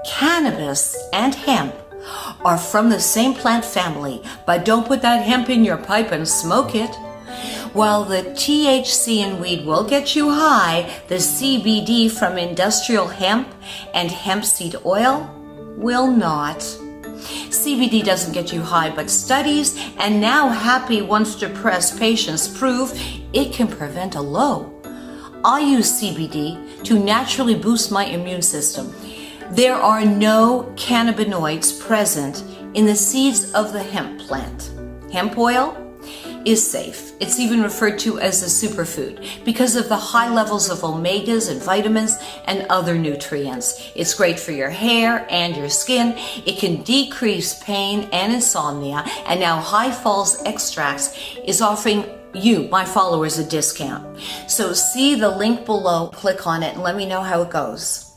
Cannabis and hemp are from the same plant family, but don't put that hemp in your pipe and smoke it. While the THC in weed will get you high, the CBD from industrial hemp and hemp seed oil will not. CBD doesn't get you high, but studies and now happy once depressed patients prove it can prevent a low. I use CBD to naturally boost my immune system. There are no cannabinoids present in the seeds of the hemp plant. Hemp oil is safe. It's even referred to as a superfood because of the high levels of omegas and vitamins and other nutrients. It's great for your hair and your skin. It can decrease pain and insomnia. And now High Falls Extracts is offering you, my followers, a discount. So see the link below, click on it, and let me know how it goes.